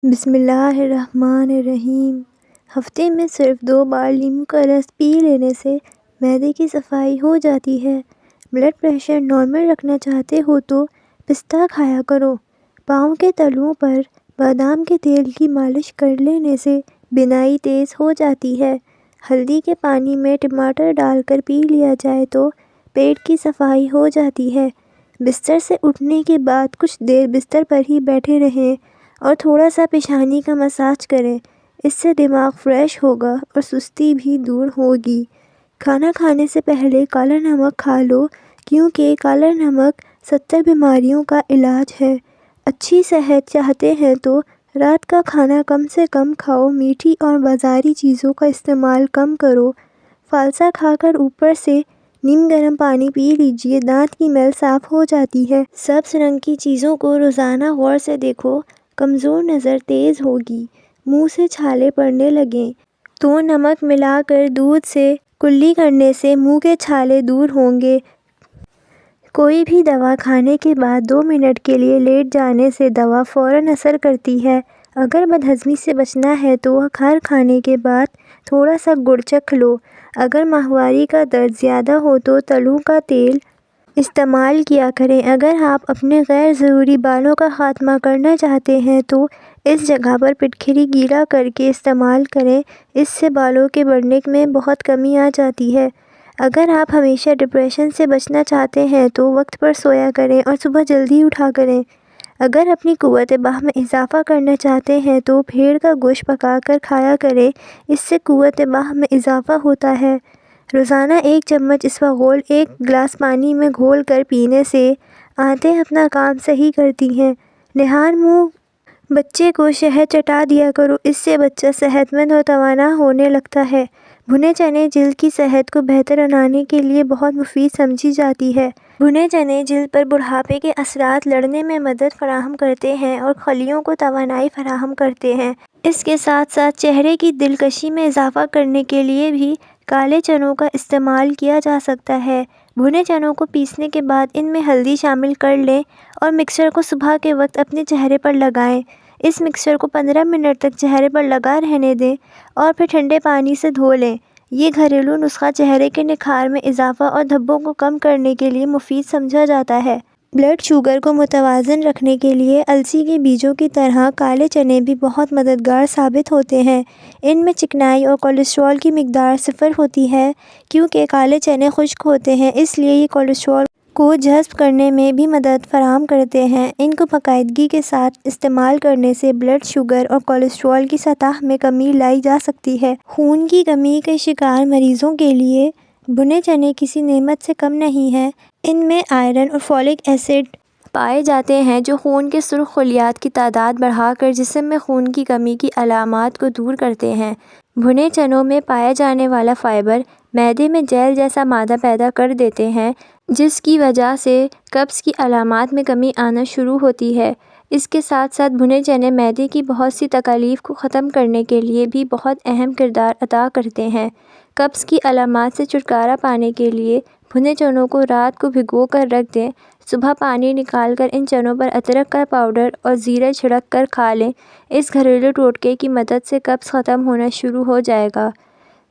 بسم اللہ الرحمن الرحیم۔ ہفتے میں صرف 2 بار لیموں کا رس پی لینے سے معدے کی صفائی ہو جاتی ہے۔ بلڈ پریشر نارمل رکھنا چاہتے ہو تو پستہ کھایا کرو۔ پاؤں کے تلوؤں پر بادام کے تیل کی مالش کر لینے سے بینائی تیز ہو جاتی ہے۔ ہلدی کے پانی میں ٹماٹر ڈال کر پی لیا جائے تو پیٹ کی صفائی ہو جاتی ہے۔ بستر سے اٹھنے کے بعد کچھ دیر بستر پر ہی بیٹھے رہیں اور تھوڑا سا پیشانی کا مساج کریں۔ اس سے دماغ فریش ہوگا اور سستی بھی دور ہوگی۔ کھانا کھانے سے پہلے کالا نمک کھا لو کیونکہ کالا نمک 70 بیماریوں کا علاج ہے۔ اچھی صحت چاہتے ہیں تو رات کا کھانا کم سے کم کھاؤ، میٹھی اور بازاری چیزوں کا استعمال کم کرو۔ فالسا کھا کر اوپر سے نیم گرم پانی پی لیجیے، دانت کی میل صاف ہو جاتی ہے۔ سبز رنگ کی چیزوں کو روزانہ غور سے دیکھو، کمزور نظر تیز ہوگی۔ منہ سے چھالے پڑنے لگیں تو نمک ملا کر دودھ سے کلی کرنے سے منہ کے چھالے دور ہوں گے۔ کوئی بھی دوا کھانے کے بعد 2 منٹ کے لیے لیٹ جانے سے دوا فوراً اثر کرتی ہے۔ اگر بدہضمی سے بچنا ہے تو ہر کھانے کے بعد تھوڑا سا گڑ چکھ لو۔ اگر ماہواری کا درد زیادہ ہو تو تلوں کا تیل استعمال کیا کریں۔ اگر آپ اپنے غیر ضروری بالوں کا خاتمہ کرنا چاہتے ہیں تو اس جگہ پر پٹکری گیلا کر کے استعمال کریں، اس سے بالوں کے بڑھنے میں بہت کمی آ جاتی ہے۔ اگر آپ ہمیشہ ڈپریشن سے بچنا چاہتے ہیں تو وقت پر سویا کریں اور صبح جلدی اٹھا کریں۔ اگر اپنی قوت بہ میں اضافہ کرنا چاہتے ہیں تو بھیڑ کا گوشت پکا کر کھایا کریں، اس سے قوت بہ میں اضافہ ہوتا ہے۔ روزانہ 1 چمچ اسواغول 1 گلاس پانی میں گھول کر پینے سے آنتیں اپنا کام صحیح کرتی ہیں۔ نہار منہ بچے کو شہد چٹا دیا کرو، اس سے بچہ صحت مند اور توانا ہونے لگتا ہے۔ بھنے چنے جلد کی صحت کو بہتر بنانے کے لیے بہت مفید سمجھی جاتی ہے۔ بھنے چنے جلد پر بڑھاپے کے اثرات لڑنے میں مدد فراہم کرتے ہیں اور خلیوں کو توانائی فراہم کرتے ہیں۔ اس کے ساتھ ساتھ چہرے کی دلکشی میں اضافہ کرنے کے لیے بھی کالے چنوں کا استعمال کیا جا سکتا ہے۔ بھنے چنوں کو پیسنے کے بعد ان میں ہلدی شامل کر لیں اور مکسر کو صبح کے وقت اپنے چہرے پر لگائیں۔ اس مکسر کو 15 منٹ تک چہرے پر لگا رہنے دیں اور پھر ٹھنڈے پانی سے دھو لیں۔ یہ گھریلو نسخہ چہرے کے نکھار میں اضافہ اور دھبوں کو کم کرنے کے لیے مفید سمجھا جاتا ہے۔ بلڈ شوگر کو متوازن رکھنے کے لیے السی کے بیجوں کی طرح کالے چنے بھی بہت مددگار ثابت ہوتے ہیں۔ ان میں چکنائی اور کولیسٹرول کی مقدار 0 ہوتی ہے۔ کیونکہ کالے چنے خشک ہوتے ہیں اس لیے یہ کولیسٹرول کو جذب کرنے میں بھی مدد فراہم کرتے ہیں۔ ان کو باقاعدگی کے ساتھ استعمال کرنے سے بلڈ شوگر اور کولیسٹرول کی سطح میں کمی لائی جا سکتی ہے۔ خون کی کمی کے شکار مریضوں کے لیے بھنے چنے کسی نعمت سے کم نہیں ہیں۔ ان میں آئرن اور فولک ایسڈ پائے جاتے ہیں جو خون کے سرخ خلیات کی تعداد بڑھا کر جسم میں خون کی کمی کی علامات کو دور کرتے ہیں۔ بھنے چنوں میں پایا جانے والا فائبر معدے میں جیل جیسا مادہ پیدا کر دیتے ہیں جس کی وجہ سے قبض کی علامات میں کمی آنا شروع ہوتی ہے۔ اس کے ساتھ ساتھ بھنے چنے معدے کی بہت سی تکالیف کو ختم کرنے کے لیے بھی بہت اہم کردار ادا کرتے ہیں۔ قبض کی علامات سے چھٹکارا پانے کے لیے بھنے چنوں کو رات کو بھگو کر رکھ دیں، صبح پانی نکال کر ان چنوں پر ادرک کا پاؤڈر اور زیرہ چھڑک کر کھا لیں۔ اس گھریلو ٹوٹکے کی مدد سے قبض ختم ہونا شروع ہو جائے گا۔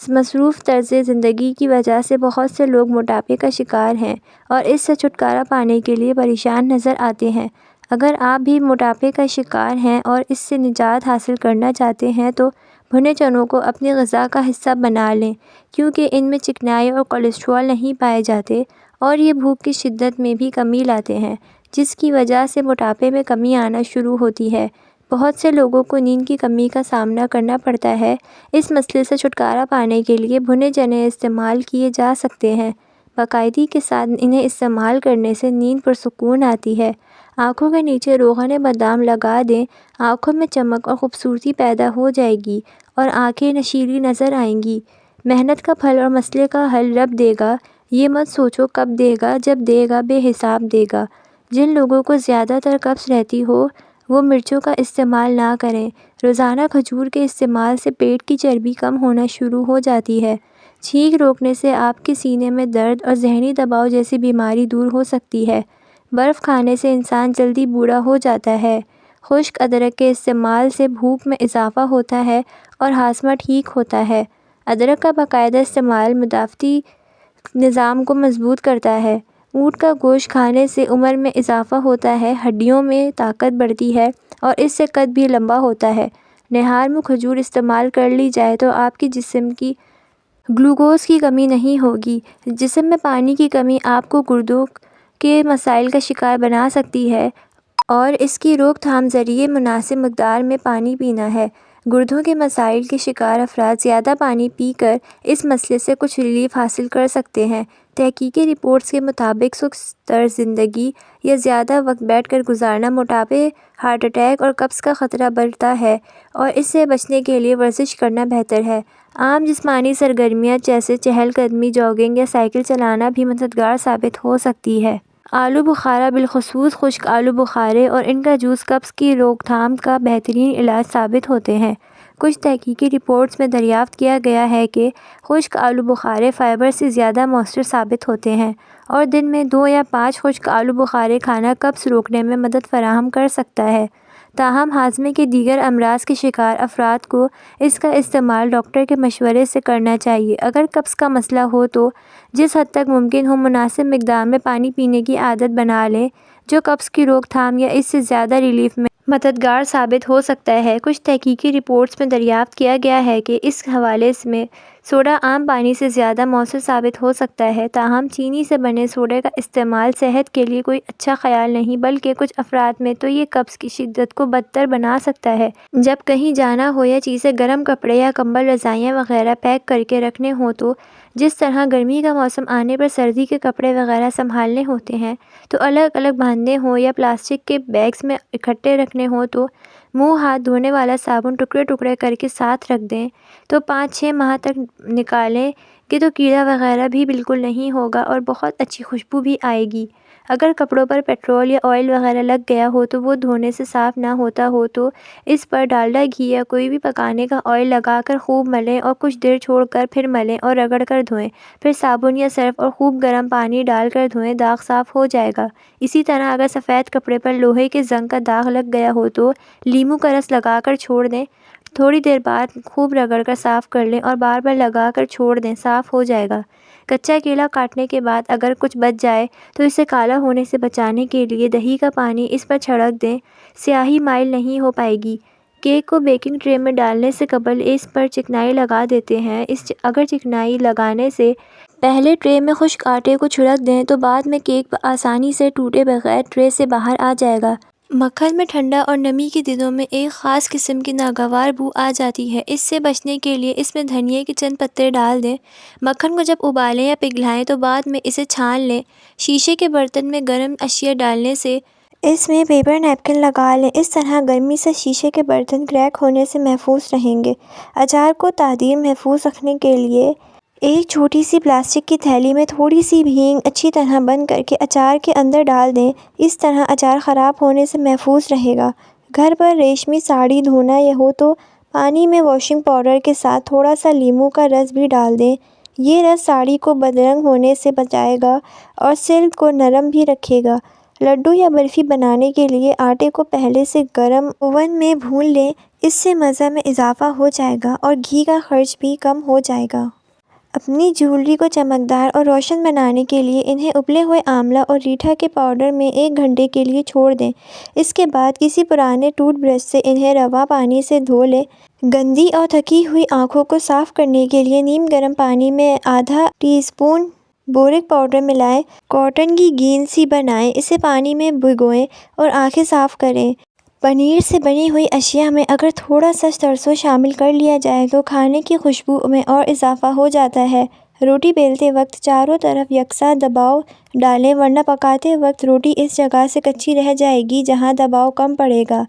مصروف طرز زندگی کی وجہ سے بہت سے لوگ موٹاپے کا شکار ہیں اور اس سے چھٹکارا پانے کے لیے پریشان نظر آتے ہیں۔ اگر آپ بھی موٹاپے کا شکار ہیں اور اس سے نجات حاصل کرنا چاہتے ہیں تو بھنے چنوں کو اپنی غذا کا حصہ بنا لیں کیونکہ ان میں چکنائی اور کولیسٹرول نہیں پائے جاتے اور یہ بھوک کی شدت میں بھی کمی لاتے ہیں جس کی وجہ سے موٹاپے میں کمی آنا شروع ہوتی ہے۔ بہت سے لوگوں کو نیند کی کمی کا سامنا کرنا پڑتا ہے۔ اس مسئلے سے چھٹکارا پانے کے لیے بھنے چنے استعمال کیے جا سکتے ہیں۔ باقاعدگی کے ساتھ انہیں استعمال کرنے سے نیند پرسکون آتی ہے۔ آنکھوں کے نیچے روغن بادام لگا دیں، آنکھوں میں چمک اور خوبصورتی پیدا ہو جائے گی اور آنکھیں نشیلی نظر آئیں گی۔ محنت کا پھل اور مسئلے کا حل رب دے گا، یہ مت سوچو کب دے گا، جب دے گا بے حساب دے گا۔ جن لوگوں کو زیادہ تر قبض رہتی ہو وہ مرچوں کا استعمال نہ کریں۔ روزانہ کھجور کے استعمال سے پیٹ کی چربی کم ہونا شروع ہو جاتی ہے۔ چھینک روکنے سے آپ کے سینے میں درد اور ذہنی دباؤ جیسی بیماری دور ہو سکتی ہے۔ برف کھانے سے انسان جلدی بوڑھا ہو جاتا ہے۔ خشک ادرک کے استعمال سے بھوک میں اضافہ ہوتا ہے اور ہاضمہ ٹھیک ہوتا ہے۔ ادرک کا باقاعدہ استعمال مدافعتی نظام کو مضبوط کرتا ہے۔ اونٹ کا گوشت کھانے سے عمر میں اضافہ ہوتا ہے، ہڈیوں میں طاقت بڑھتی ہے اور اس سے قد بھی لمبا ہوتا ہے۔ نہار میں کھجور استعمال کر لی جائے تو آپ کے جسم کی گلوکوز کی کمی نہیں ہوگی۔ جسم میں پانی کی کمی آپ کو گردوں کے مسائل کا شکار بنا سکتی ہے اور اس کی روک تھام ذریعے مناسب مقدار میں پانی پینا ہے۔ گردوں کے مسائل کے شکار افراد زیادہ پانی پی کر اس مسئلے سے کچھ ریلیف حاصل کر سکتے ہیں۔ تحقیقی رپورٹس کے مطابق سست طرز زندگی یا زیادہ وقت بیٹھ کر گزارنا موٹاپے، ہارٹ اٹیک اور قبض کا خطرہ بڑھتا ہے اور اس سے بچنے کے لیے ورزش کرنا بہتر ہے۔ عام جسمانی سرگرمیاں جیسے چہل قدمی، جاگنگ یا سائیکل چلانا بھی مددگار ثابت ہو سکتی ہے۔ آلو بخارا، بالخصوص خشک آلو بخارے اور ان کا جوس قبض کی روک تھام کا بہترین علاج ثابت ہوتے ہیں۔ کچھ تحقیقی رپورٹس میں دریافت کیا گیا ہے کہ خشک آلو بخارے فائبر سے زیادہ مؤثر ثابت ہوتے ہیں اور دن میں 2 یا 5 خشک آلو بخارے کھانا قبض روکنے میں مدد فراہم کر سکتا ہے۔ تاہم ہاضمے کے دیگر امراض کے شکار افراد کو اس کا استعمال ڈاکٹر کے مشورے سے کرنا چاہیے۔ اگر قبض کا مسئلہ ہو تو جس حد تک ممکن ہو مناسب مقدار میں پانی پینے کی عادت بنا لیں، جو قبض کی روک تھام یا اس سے زیادہ ریلیف میں مددگار ثابت ہو سکتا ہے۔ کچھ تحقیقی رپورٹس میں دریافت کیا گیا ہے کہ اس حوالے میں سوڈا عام پانی سے زیادہ مؤثر ثابت ہو سکتا ہے۔ تاہم چینی سے بنے سوڈے کا استعمال صحت کے لیے کوئی اچھا خیال نہیں، بلکہ کچھ افراد میں تو یہ قبض کی شدت کو بدتر بنا سکتا ہے۔ جب کہیں جانا ہو یا چیزیں گرم کپڑے یا کمبل، رضائیاں وغیرہ پیک کر کے رکھنے ہوں تو جس طرح گرمی کا موسم آنے پر سردی کے کپڑے وغیرہ سنبھالنے ہوتے ہیں تو الگ الگ باندھنے ہوں یا پلاسٹک کے بیگز میں اکٹھے رکھنے ہوں تو منہ ہاتھ دھونے والا صابن ٹکڑے ٹکڑے کر کے ساتھ رکھ دیں تو 5-6 ماہ تک نکالیں گے تو کیڑا وغیرہ بھی بالکل نہیں ہوگا اور بہت اچھی خوشبو بھی آئے گی۔ اگر کپڑوں پر پیٹرول یا آئل وغیرہ لگ گیا ہو تو وہ دھونے سے صاف نہ ہوتا ہو تو اس پر ڈالڈا، گھی یا کوئی بھی پکانے کا آئل لگا کر خوب ملیں اور کچھ دیر چھوڑ کر پھر ملیں اور رگڑ کر دھوئیں، پھر صابن یا سرف اور خوب گرم پانی ڈال کر دھوئیں، داغ صاف ہو جائے گا۔ اسی طرح اگر سفید کپڑے پر لوہے کے زنگ کا داغ لگ گیا ہو تو لیموں کا رس لگا کر چھوڑ دیں، تھوڑی دیر بعد خوب رگڑ کر صاف کر لیں اور بار بار لگا کر چھوڑ دیں، صاف ہو جائے گا۔ کچا کیلا کاٹنے کے بعد اگر کچھ بچ جائے تو اسے کالا ہونے سے بچانے کے لیے دہی کا پانی اس پر چھڑک دیں، سیاہی مائل نہیں ہو پائے گی۔ کیک کو بیکنگ ٹرے میں ڈالنے سے قبل اس پر چکنائی لگا دیتے ہیں۔ اگر چکنائی لگانے سے پہلے ٹرے میں خشک آٹے کو چھڑک دیں تو بعد میں کیک آسانی سے ٹوٹے بغیر ٹرے سے باہر آ جائے گا۔ مکھن میں ٹھنڈا اور نمی کے دنوں میں ایک خاص قسم کی ناگوار بو آ جاتی ہے۔ اس سے بچنے کے لیے اس میں دھنیے کے چند پتے ڈال دیں۔ مکھن کو جب ابالیں یا پگھلائیں تو بعد میں اسے چھان لیں۔ شیشے کے برتن میں گرم اشیاء ڈالنے سے اس میں پیپر نیپکن لگا لیں، اس طرح گرمی سے شیشے کے برتن کریک ہونے سے محفوظ رہیں گے۔ اچار کو تعطیل محفوظ رکھنے کے لیے ایک چھوٹی سی پلاسٹک کی تھیلی میں تھوڑی سی ہینگ اچھی طرح بند کر کے اچار کے اندر ڈال دیں، اس طرح اچار خراب ہونے سے محفوظ رہے گا۔ گھر پر ریشمی ساڑی دھونا ہو تو پانی میں واشنگ پاؤڈر کے ساتھ تھوڑا سا لیموں کا رس بھی ڈال دیں، یہ رس ساڑی کو بدرنگ ہونے سے بچائے گا اور سلک کو نرم بھی رکھے گا۔ لڈو یا برفی بنانے کے لیے آٹے کو پہلے سے گرم اوون میں بھون لیں، اس سے مزہ میں اضافہ ہو جائے گا اور گھی کا خرچ بھی کم ہو جائے گا۔ اپنی جیولری کو چمکدار اور روشن بنانے کے لیے انہیں ابلے ہوئے آملہ اور ریٹھا کے پاؤڈر میں 1 گھنٹے کے لیے چھوڑ دیں۔ اس کے بعد کسی پرانے ٹوتھ برش سے انہیں رواں پانی سے دھو لیں۔ گندی اور تھکی ہوئی آنکھوں کو صاف کرنے کے لیے نیم گرم پانی میں آدھا ٹی اسپون بورک پاؤڈر ملائیں، کاٹن کی گیند سی بنائیں، اسے پانی میں بھگوئیں اور آنکھیں صاف کریں۔ پنیر سے بنی ہوئی اشیاء میں اگر تھوڑا سا سرسوں شامل کر لیا جائے تو کھانے کی خوشبو میں اور اضافہ ہو جاتا ہے۔ روٹی بیلتے وقت چاروں طرف یکساں دباؤ ڈالیں ورنہ پکاتے وقت روٹی اس جگہ سے کچی رہ جائے گی جہاں دباؤ کم پڑے گا۔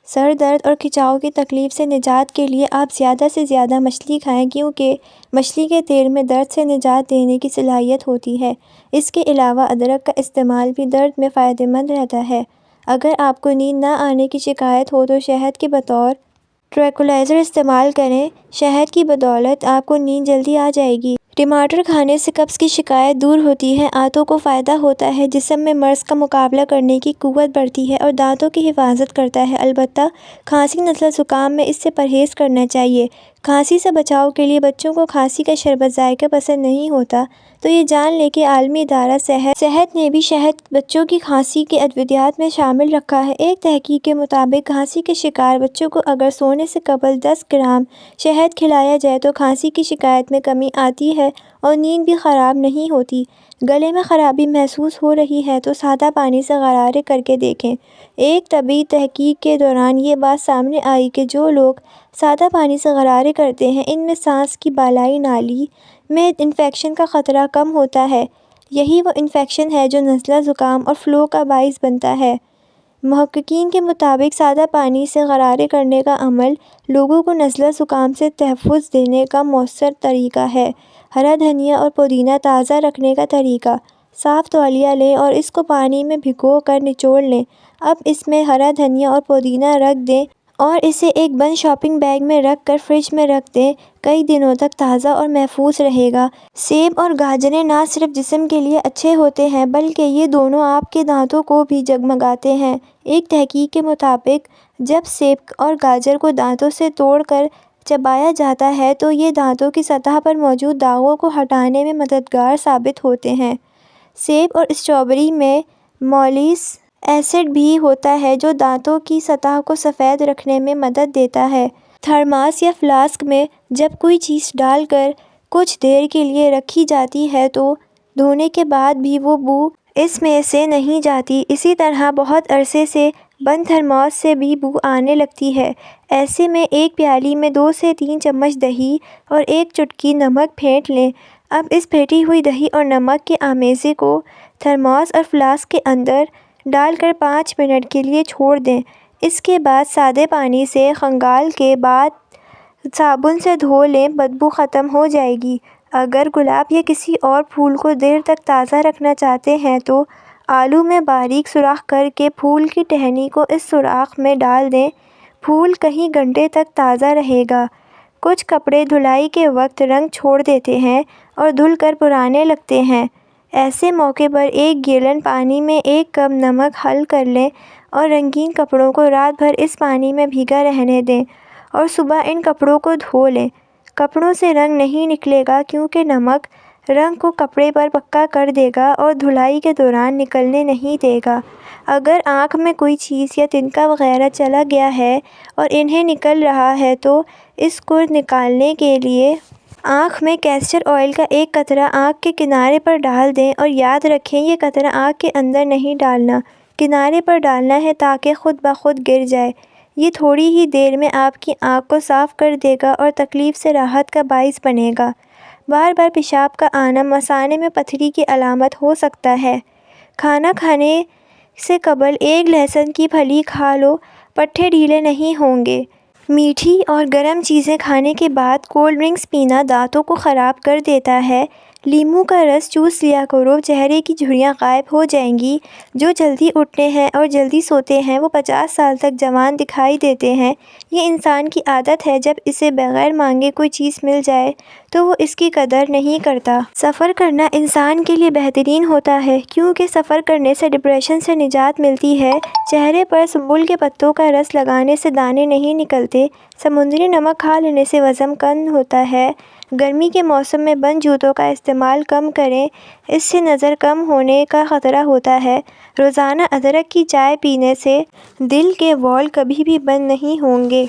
سر درد اور کھچاؤ کی تکلیف سے نجات کے لیے آپ زیادہ سے زیادہ مچھلی کھائیں کیونکہ مچھلی کے تیل میں درد سے نجات دینے کی صلاحیت ہوتی ہے۔ اس کے علاوہ ادرک کا استعمال بھی درد میں فائدہ مند رہتا ہے۔ اگر آپ کو نیند نہ آنے کی شکایت ہو تو شہد کے بطور ٹرینکولائزر استعمال کریں، شہد کی بدولت آپ کو نیند جلدی آ جائے گی۔ ٹماٹر کھانے سے قبض کی شکایت دور ہوتی ہے، آنتوں کو فائدہ ہوتا ہے، جسم میں مرض کا مقابلہ کرنے کی قوت بڑھتی ہے اور دانتوں کی حفاظت کرتا ہے۔ البتہ کھانسی نزلہ زکام میں اس سے پرہیز کرنا چاہیے۔ کھانسی سے بچاؤ کے لیے بچوں کو کھانسی کا شربت ذائقہ پسند نہیں ہوتا تو یہ جان لیں کہ عالمی ادارہ صحت نے بھی شہد بچوں کی کھانسی کے ادویات میں شامل رکھا ہے۔ ایک تحقیق کے مطابق کھانسی کے شکار بچوں کو اگر سونے سے قبل 10 گرام شہد کھلایا جائے تو کھانسی کی شکایت میں کمی آتی ہے اور نیند بھی خراب نہیں ہوتی۔ گلے میں خرابی محسوس ہو رہی ہے تو سادہ پانی سے غرارے کرکے دیکھیں۔ ایک طبی تحقیق کے دوران یہ بات سامنے آئی کہ جو لوگ سادہ پانی سے غرارے کرتے ہیں ان میں سانس کی بالائی نالی میں انفیکشن کا خطرہ کم ہوتا ہے۔ یہی وہ انفیکشن ہے جو نزلہ زکام اور فلو کا باعث بنتا ہے۔ محققین کے مطابق سادہ پانی سے غرارے کرنے کا عمل لوگوں کو نزلہ زکام سے تحفظ دینے کا مؤثر طریقہ ہے۔ ہرا دھنیا اور پودینہ تازہ رکھنے کا طریقہ: صاف تولیہ لیں اور اس کو پانی میں بھگو کر نچوڑ لیں۔ اب اس میں ہرا دھنیا اور پودینہ رکھ دیں اور اسے ایک بند شاپنگ بیگ میں رکھ کر فریج میں رکھ دیں۔ کئی دنوں تک تازہ اور محفوظ رہے گا۔ سیب اور گاجریں نہ صرف جسم کے لیے اچھے ہوتے ہیں بلکہ یہ دونوں آپ کے دانتوں کو بھی جگمگاتے ہیں۔ ایک تحقیق کے مطابق جب سیب اور گاجر کو دانتوں سے توڑ کر چبایا جاتا ہے تو یہ دانتوں کی سطح پر موجود داغوں کو ہٹانے میں مددگار ثابت ہوتے ہیں۔ سیب اور اسٹرابیری میں مالئیس ایسڈ بھی ہوتا ہے جو دانتوں کی سطح کو سفید رکھنے میں مدد دیتا ہے۔ تھرماس یا فلاسک میں جب کوئی چیز ڈال کر کچھ دیر کے لیے رکھی جاتی ہے تو دھونے کے بعد بھی وہ بو اس میں سے نہیں جاتی۔ اسی طرح بہت عرصے سے بند تھرماس سے بھی بو آنے لگتی ہے۔ ایسے میں ایک پیالی میں 2 سے 3 چمچ دہی اور 1 چٹکی نمک پھینٹ لیں۔ اب اس پھینٹی ہوئی دہی اور نمک کے آمیزے کو تھرماس اور فلاسک کے اندر ڈال کر 5 منٹ کے لیے چھوڑ دیں۔ اس کے بعد سادے پانی سے کھنگال کے بعد صابن سے دھو لیں، بدبو ختم ہو جائے گی۔ اگر گلاب یا کسی اور پھول کو دیر تک تازہ رکھنا چاہتے ہیں تو آلو میں باریک سوراخ کر کے پھول کی ٹہنی کو اس سوراخ میں ڈال دیں۔ پھول کئی گھنٹے تک تازہ رہے گا۔ کچھ کپڑے دھلائی کے وقت رنگ چھوڑ دیتے ہیں اور دھل کر پرانے لگتے ہیں۔ ایسے موقع پر 1 گیلن پانی میں 1 کپ نمک حل کر لیں اور رنگین کپڑوں کو رات بھر اس پانی میں بھیگا رہنے دیں اور صبح ان کپڑوں کو دھو لیں۔ کپڑوں سے رنگ نہیں نکلے گا کیونکہ نمک رنگ کو کپڑے پر پکا کر دے گا اور دھلائی کے دوران نکلنے نہیں دے گا۔ اگر آنکھ میں کوئی چیز یا تنکا وغیرہ چلا گیا ہے اور انہیں نکل رہا ہے تو اس کو نکالنے کے لیے آنکھ میں کیسٹر آئل کا 1 قطرہ آنکھ کے کنارے پر ڈال دیں اور یاد رکھیں یہ قطرہ آنکھ کے اندر نہیں ڈالنا، کنارے پر ڈالنا ہے تاکہ خود بخود گر جائے۔ یہ تھوڑی ہی دیر میں آپ کی آنکھ کو صاف کر دے گا اور تکلیف سے راحت کا باعث بنے گا۔ بار بار پیشاب کا آنا مثانے میں پتھری کی علامت ہو سکتا ہے۔ کھانا کھانے سے قبل 1 لہسن کی پھلی کھا لو، پٹھے ڈھیلے نہیں ہوں گے۔ میٹھی اور گرم چیزیں کھانے کے بعد کولڈ ڈرنکس پینا دانتوں کو خراب کر دیتا ہے۔ لیموں کا رس چوس لیا کرو، چہرے کی جھریاں غائب ہو جائیں گی۔ جو جلدی اٹھتے ہیں اور جلدی سوتے ہیں وہ 50 سال تک جوان دکھائی دیتے ہیں۔ یہ انسان کی عادت ہے، جب اسے بغیر مانگے کوئی چیز مل جائے تو وہ اس کی قدر نہیں کرتا۔ سفر کرنا انسان کے لیے بہترین ہوتا ہے کیونکہ سفر کرنے سے ڈپریشن سے نجات ملتی ہے۔ چہرے پر سنبل کے پتوں کا رس لگانے سے دانے نہیں نکلتے۔ سمندری نمک کھا لینے سے وزن کم ہوتا ہے۔ گرمی کے موسم میں بند جوتوں کا استعمال کم کریں، اس سے نظر کم ہونے کا خطرہ ہوتا ہے۔ روزانہ ادرک کی چائے پینے سے دل کے والو کبھی بھی بند نہیں ہوں گے۔